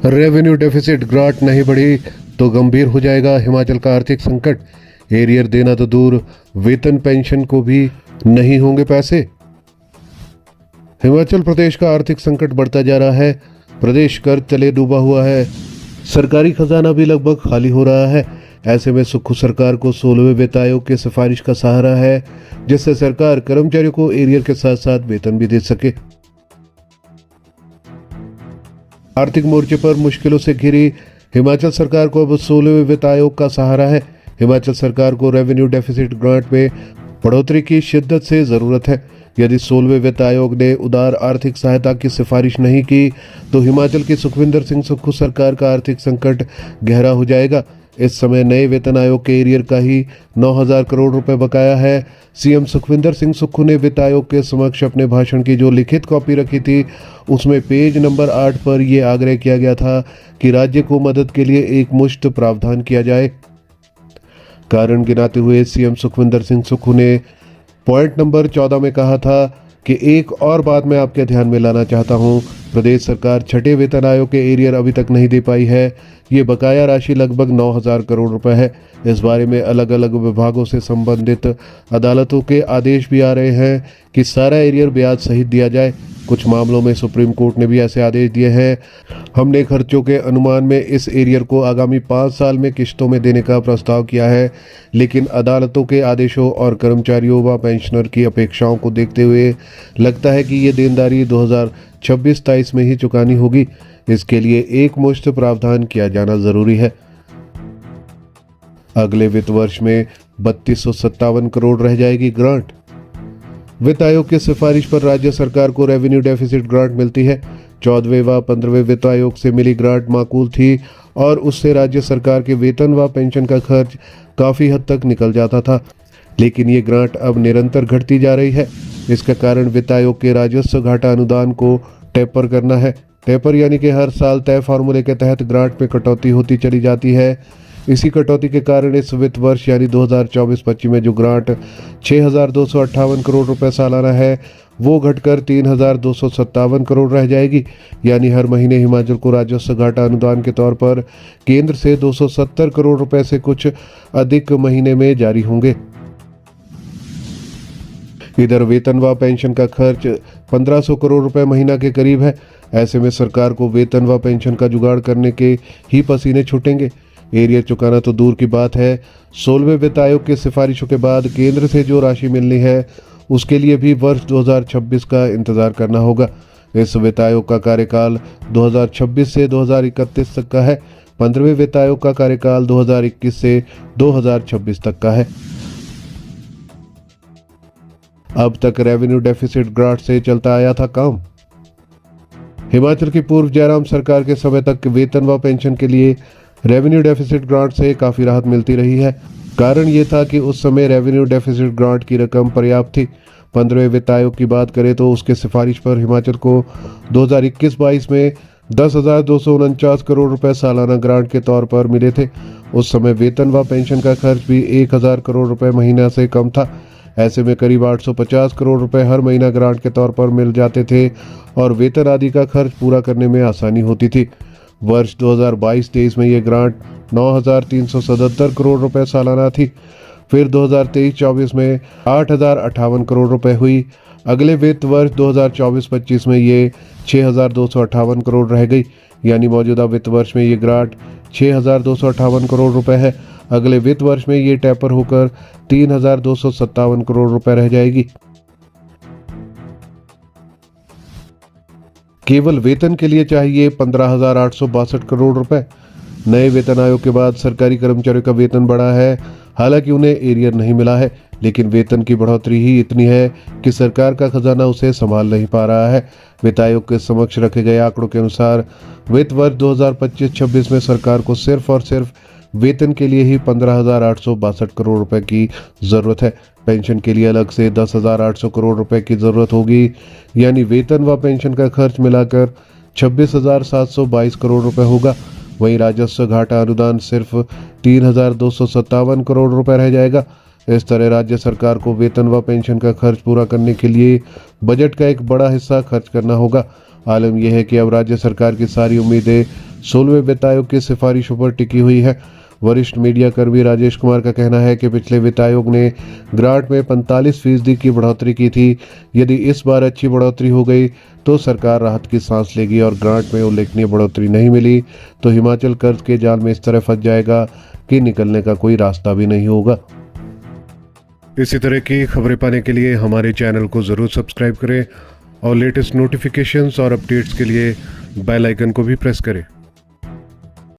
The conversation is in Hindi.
रेवेन्यू डेफिसिट ग्रांट नहीं बढ़ी तो गंभीर हो जाएगा हिमाचल का आर्थिक संकट। एरियर देना तो दूर, वेतन पेंशन को भी नहीं होंगे पैसे। हिमाचल प्रदेश का आर्थिक संकट बढ़ता जा रहा है। प्रदेश कर्ज तले डूबा हुआ है। सरकारी खजाना भी लगभग खाली हो रहा है। ऐसे में सुक्खू सरकार को 16वें वित्त आयोग के सिफारिश का सहारा है, जिससे सरकार कर्मचारियों को एरियर के साथ साथ वेतन भी दे सके। आर्थिक मोर्चे पर मुश्किलों से घिरी हिमाचल सरकार को अब 16वें वित्त आयोग का सहारा है। हिमाचल सरकार को रेवेन्यू डेफिसिट ग्रांट में बढ़ोतरी की शिद्दत से जरूरत है। यदि 16वें वित्त आयोग ने उदार आर्थिक सहायता की सिफारिश नहीं की तो हिमाचल की सुखविंदर सिंह सुक्खू सरकार का आर्थिक संकट गहरा हो जाएगा। इस समय नए वेतन आयोग के एरियर का ही 9,000 करोड़ रुपए बकाया है। सीएम सुखविंदर सिंह सुक्खू ने वित्त आयोग के समक्ष अपने भाषण की जो लिखित कॉपी रखी थी, उसमें पेज नंबर 8 पर यह आग्रह किया गया था कि राज्य को मदद के लिए एक मुश्त प्रावधान किया जाए। कारण गिनाते हुए सीएम सुखविंदर सिंह सुक्खू ने पॉइंट नंबर 14 में कहा था कि एक और बात मैं आपके ध्यान में लाना चाहता हूं। प्रदेश सरकार छठे वेतन आयोग के एरियर अभी तक नहीं दे पाई है। ये बकाया राशि लगभग 9,000 करोड़ रुपए है। इस बारे में अलग अलग विभागों से संबंधित अदालतों के आदेश भी आ रहे हैं कि सारा एरियर ब्याज सहित दिया जाए। कुछ मामलों में सुप्रीम कोर्ट ने भी ऐसे आदेश दिए हैं। हमने खर्चों के अनुमान में इस एरियर को आगामी 5 साल में किश्तों में देने का प्रस्ताव किया है, लेकिन अदालतों के आदेशों और कर्मचारियों व पेंशनर की अपेक्षाओं को देखते हुए लगता है कि ये देनदारी 2026-27 में ही चुकानी होगी। इसके लिए एक मुश्त प्रावधान किया जाना जरूरी है। अगले वित्त वर्ष में 3257 करोड़ रह जाएगी ग्रांट। वित्त आयोग की सिफारिश पर राज्य सरकार को रेवेन्यू डेफिसिट ग्रांट मिलती है। 14वें व 15वें वित्त आयोग से मिली ग्रांट माकूल थी और उससे राज्य सरकार के वेतन व पेंशन का खर्च काफी हद तक निकल जाता था, लेकिन ये ग्रांट अब निरंतर घटती जा रही है। इसका कारण वित्त आयोग के राजस्व घाटा अनुदान को टेपर करना है। टेपर यानी कि हर साल तय फार्मूले के तहत ग्रांट में कटौती होती चली जाती है। इसी कटौती के कारण इस वित्त वर्ष यानी 2024-25 में जो ग्रांट 6,258 करोड़ रुपए सालाना है, वो घटकर 3,257 करोड़ रह जाएगी। यानी हर महीने हिमाचल को राजस्व घाटा अनुदान के तौर पर केंद्र से 270 करोड़ रुपए से कुछ अधिक महीने में जारी होंगे। इधर वेतन व पेंशन का खर्च 1500 करोड़ रुपए महीना के करीब है। ऐसे में सरकार को वेतन व पेंशन का जुगाड़ करने के ही पसीने छूटेंगे। एरियर चुकाना तो दूर की बात है, 16वें वित्त आयोग की सिफारिशों के बाद केंद्र से जो राशि मिलनी है उसके लिए भी वर्ष 2026 का इंतजार करना होगा। इस वित्त आयोग का कार्यकाल 2026 से 2031 तक का है। 15वें वित्त आयोग का कार्यकाल 2021 से 2026 तक का है। अब तक रेवेन्यू डेफिसिट ग्रांट से चलता आया था काम। हिमाचल की पूर्व जयराम सरकार के समय तक वेतन व पेंशन के लिए रेवेन्यू डेफिसिट ग्रांट से काफी राहत मिलती रही है। कारण ये था कि उस समय रेवेन्यू डेफिसिट ग्रांट की रकम पर्याप्त थी। 15वें वित्त आयोग की बात करें तो उसके सिफारिश पर हिमाचल को 2021-22 में 10,249 करोड़ रुपए सालाना ग्रांट के तौर पर मिले थे। उस समय वेतन व पेंशन का खर्च भी 1,000 करोड़ रुपए महीना से कम था। ऐसे में करीब 850 करोड़ रुपए हर महीना ग्रांट के तौर पर मिल जाते थे और वेतन आदि का खर्च पूरा करने में आसानी होती थी। वर्ष 2022-23 में ये ग्रांट 9,377 करोड़ रुपए सालाना थी। फिर 2023-24 में 8,058 करोड़ रुपए हुई। अगले वित्त वर्ष 2024-25 में ये 6,258 करोड़ रह गई। यानी मौजूदा वित्त वर्ष में ये ग्रांट 6,258 करोड़ रुपए है। अगले वित्त वर्ष में ये टेपर होकर 3,257 करोड़ रुपए रह जाएगी। केवल वेतन के लिए चाहिए 15,862 करोड़ रुपए। नए वेतन आयोग के बाद सरकारी कर्मचारियों का वेतन बढ़ा है। हालांकि उन्हें एरियर नहीं मिला है, लेकिन वेतन की बढ़ोतरी ही इतनी है कि सरकार का खजाना उसे संभाल नहीं पा रहा है। वित्त आयोग के समक्ष रखे गए आंकड़ों के अनुसार वित्त वर्ष 2025-26 में सरकार को सिर्फ और सिर्फ वेतन के लिए ही 15,862 करोड़ रुपए की जरूरत है। पेंशन के लिए अलग से 10,800 करोड़ रुपए की जरूरत होगी। यानी वेतन व पेंशन का खर्च मिलाकर 26,722 करोड़ रुपए होगा। वहीं राजस्व घाटा अनुदान सिर्फ 3,257 करोड़ रुपए रह जाएगा। इस तरह राज्य सरकार को वेतन व पेंशन का खर्च पूरा करने के लिए बजट का एक बड़ा हिस्सा खर्च करना होगा। आलम यह है कि अब राज्य सरकार की सारी उम्मीदें 16वें वित्त आयोग की सिफारिशों पर टिकी हुई है। वरिष्ठ मीडिया कर्मी राजेश कुमार का कहना है कि पिछले वित्त आयोग ने ग्रांट में 45% की बढ़ोतरी की थी। यदि इस बार अच्छी बढ़ोतरी हो गई तो सरकार राहत की सांस लेगी और ग्रांट में उल्लेखनीय बढ़ोतरी नहीं मिली तो हिमाचल कर्ज के जाल में इस तरह फंस जाएगा कि निकलने का कोई रास्ता भी नहीं होगा। इसी तरह की खबरें पाने के लिए हमारे चैनल को ज़रूर सब्सक्राइब करें और लेटेस्ट नोटिफिकेशंस और अपडेट्स के लिए बेल आइकन को भी प्रेस करें।